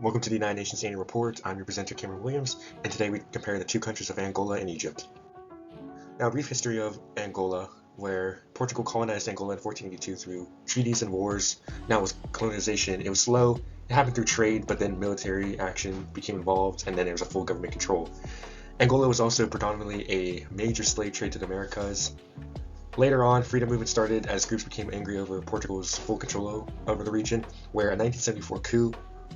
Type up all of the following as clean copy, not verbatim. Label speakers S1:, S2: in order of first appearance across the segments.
S1: Welcome to the United Nations Annual Report. I'm your presenter, Cameron Williams, and today we compare the two countries of Angola and Egypt. Now, a brief history of Angola, where Portugal colonized Angola in 1482 through treaties and wars. Now, with colonization, it was slow. It happened through trade, but then military action became involved, and then there was a full government control. Angola was also predominantly a major slave trade to the Americas. Later on, freedom movement started as groups became angry over Portugal's full control over the region, where a 1974 coup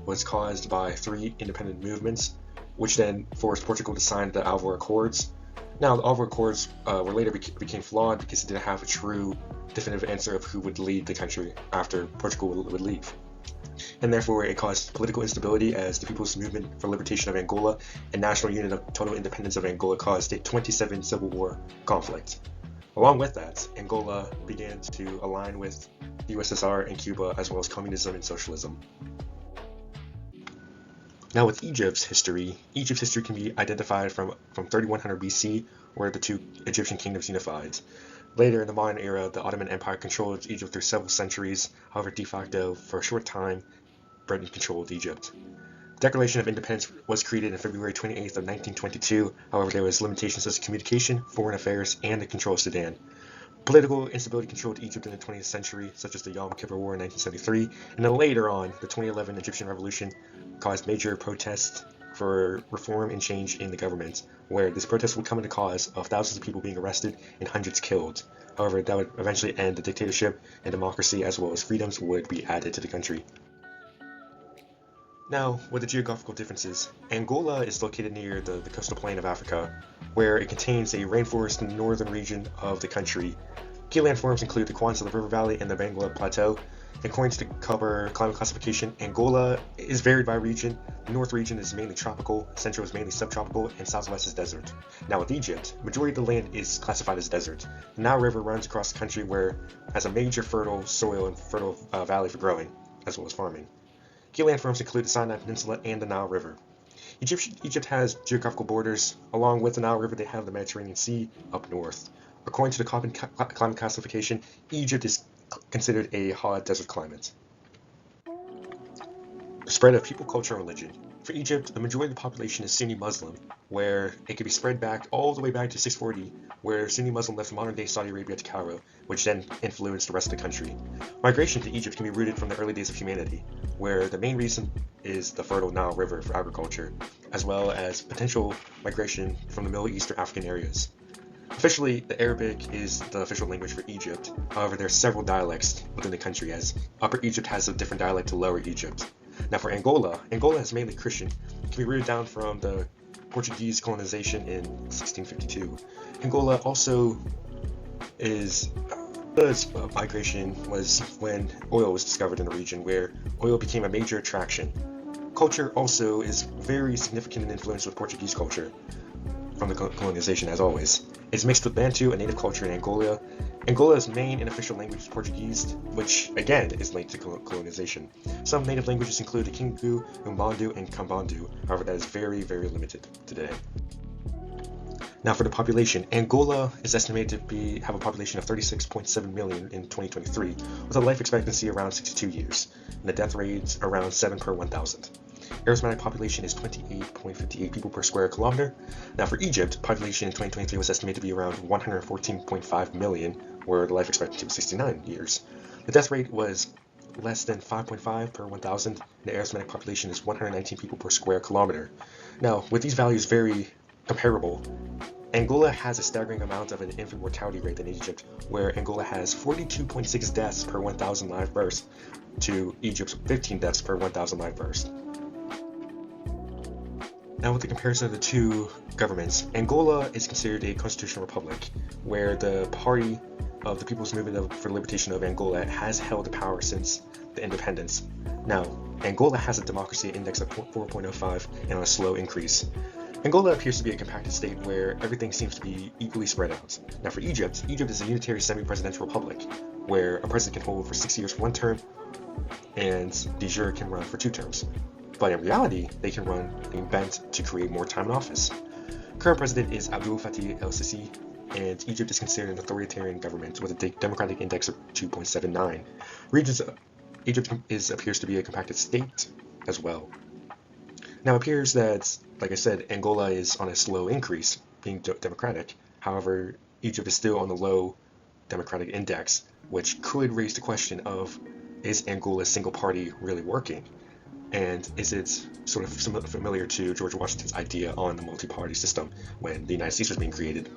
S1: was caused by three independent movements, which then forced Portugal to sign the Alvar Accords. Now, the Alvar Accords were later became flawed because it didn't have a true definitive answer of who would lead the country after Portugal would leave. And therefore, it caused political instability as the People's Movement for Liberation of Angola and National Union of Total Independence of Angola caused a 27 Civil War conflict. Along with that, Angola began to align with the USSR and Cuba, as well as communism and socialism. Now, with Egypt's history can be identified from 3100 BC, where the two Egyptian kingdoms unified. Later in the modern era, the Ottoman Empire controlled Egypt through several centuries. However, de facto, for a short time, Britain controlled Egypt. The Declaration of Independence was created on February 28th of 1922. However, there was limitations such as communication, foreign affairs, and the control of Sudan. Political instability controlled Egypt in the 20th century, such as the Yom Kippur War in 1973, and then later on, the 2011 Egyptian Revolution caused major protests for reform and change in the government, where this protest would come in the cause of thousands of people being arrested and hundreds killed. However, that would eventually end the dictatorship, and democracy as well as freedoms would be added to the country. Now, with the geographical differences, Angola is located near the coastal plain of Africa, where it contains a rainforest in the northern region of the country. Key landforms include the Kwanzaa River Valley and the Bangla Plateau. According to the climate classification, Angola is varied by region. The north region is mainly tropical, central is mainly subtropical, and southwest is desert. Now with Egypt, majority of the land is classified as desert. The Nile River runs across the country where it has a major fertile soil and fertile valley for growing, as well as farming. Key landforms include the Sinai Peninsula and the Nile River. Egypt has geographical borders. Along with the Nile River, they have the Mediterranean Sea up north. According to the climate classification, Egypt is considered a hot desert climate. The spread of people, culture, and religion. For Egypt, the majority of the population is Sunni Muslim, where it could be spread back all the way back to 640, where Sunni Muslim left modern-day Saudi Arabia to Cairo, which then influenced the rest of the country. Migration to Egypt can be rooted from the early days of humanity, where the main reason is the fertile Nile River for agriculture, as well as potential migration from the Middle East or African areas. Officially, the Arabic is the official language for Egypt. However, there are several dialects within the country, as Upper Egypt has a different dialect to Lower Egypt. Now for Angola is mainly Christian. It can be rooted down from the Portuguese colonization in 1652. Angola also is migration was when oil was discovered in the region, where oil became a major attraction. Culture also is very significant and influenced with Portuguese culture from the colonization, as always. It's mixed with Bantu, a native culture in Angola. Angola's main and official language is Portuguese, which again is linked to colonization. Some native languages include the Kingu, Umbandu, and Kambandu. However, that is very, very limited today. Now for the population, Angola is estimated to have a population of 36.7 million in 2023, with a life expectancy around 62 years, and the death rate around 7 per 1,000. Arithmetic population is 28.58 people per square kilometer. Now for Egypt, population in 2023 was estimated to be around 114.5 million, where the life expectancy was 69 years. The death rate was less than 5.5 per 1,000, and the arithmetic population is 119 people per square kilometer. Now, with these values very comparable, Angola has a staggering amount of an infant mortality rate than Egypt, where Angola has 42.6 deaths per 1,000 live births to Egypt's 15 deaths per 1,000 live births. Now with the comparison of the two governments, Angola is considered a constitutional republic, where the party of the People's Movement for Liberation of Angola has held the power since the independence. Now, Angola has a democracy index of 4.05 and on a slow increase. Angola appears to be a compacted state where everything seems to be equally spread out. Now for Egypt is a unitary semi-presidential republic, where a president can hold for 6 years for one term, and de jure can run for 2 terms. But in reality, they can run being bent to create more time in office. Current president is Abdul Fattah el-Sisi, and Egypt is considered an authoritarian government with a democratic index of 2.79. Egypt appears to be a compacted state as well. Now it appears that, like I said, Angola is on a slow increase, being democratic. However, Egypt is still on the low democratic index, which could raise the question of, is Angola's single party really working? And is it sort of familiar to George Washington's idea on the multi-party system when the United States was being created?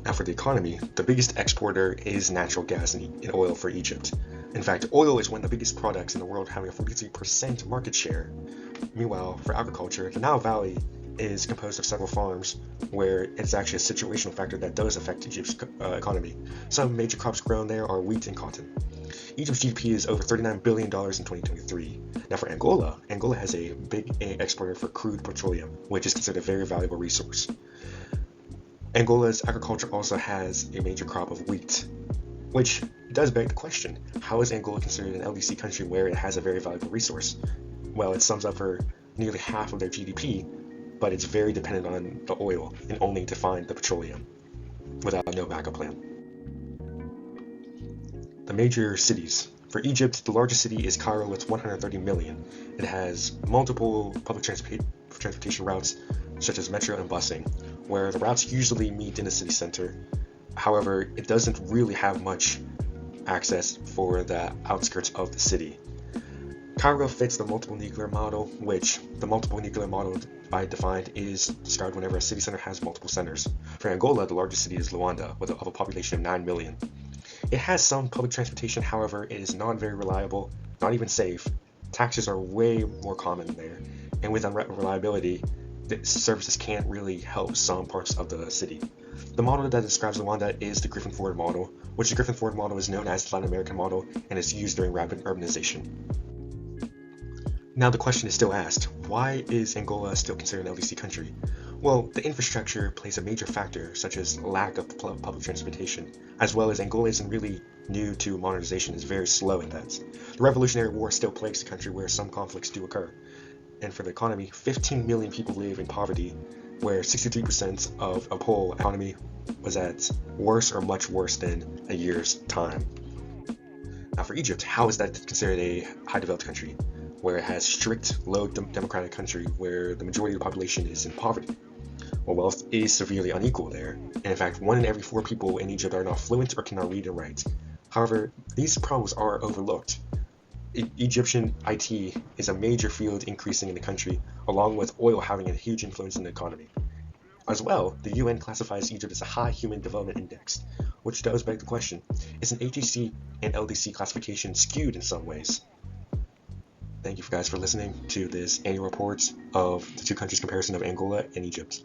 S1: Now for the economy, the biggest exporter is natural gas and oil for Egypt. In fact, oil is one of the biggest products in the world, having a 43% market share. Meanwhile, for agriculture, the Nile Valley is composed of several farms where it's actually a situational factor that does affect Egypt's economy. Some major crops grown there are wheat and cotton. Egypt's GDP is over $39 billion in 2023. Now for Angola, Angola has a big exporter for crude petroleum, which is considered a very valuable resource. Angola's agriculture also has a major crop of wheat, which does beg the question, how is Angola considered an LDC country where it has a very valuable resource? Well, it sums up for nearly half of their GDP, but it's very dependent on the oil and only to find the petroleum, without no backup plan. The major cities. For Egypt, the largest city is Cairo with 130 million. It has multiple public transportation routes, such as metro and busing, where the routes usually meet in the city center. However, it doesn't really have much access for the outskirts of the city. Cairo fits the multiple nuclear model, which the multiple nuclear model I defined is described whenever a city center has multiple centers. For Angola, the largest city is Luanda, with a population of 9 million. It has some public transportation, however, it is not very reliable, not even safe. Taxis are way more common there, and with unreliability, the services can't really help some parts of the city. The model that describes Luanda is the Griffin-Ford model, which the Griffin-Ford model is known as the Latin American model and is used during rapid urbanization. Now the question is still asked, why is Angola still considered an LDC country? Well, the infrastructure plays a major factor, such as lack of public transportation, as well as Angola isn't really new to modernization, is very slow in that. The Revolutionary War still plagues the country where some conflicts do occur. And for the economy, 15 million people live in poverty, where 63% of a poll economy was at worse or much worse than a year's time. Now for Egypt, how is that considered a high developed country, where it has strict, low democratic country where the majority of the population is in poverty? Well, wealth is severely unequal there, and in fact, 1 in every 4 people in Egypt are not fluent or cannot read and write. However, these problems are overlooked. Egyptian IT is a major field increasing in the country, along with oil having a huge influence in the economy. As well, the UN classifies Egypt as a high human development index, which does beg the question, is an HDC and LDC classification skewed in some ways? Thank you guys for listening to this annual report of the two countries comparison of Angola and Egypt.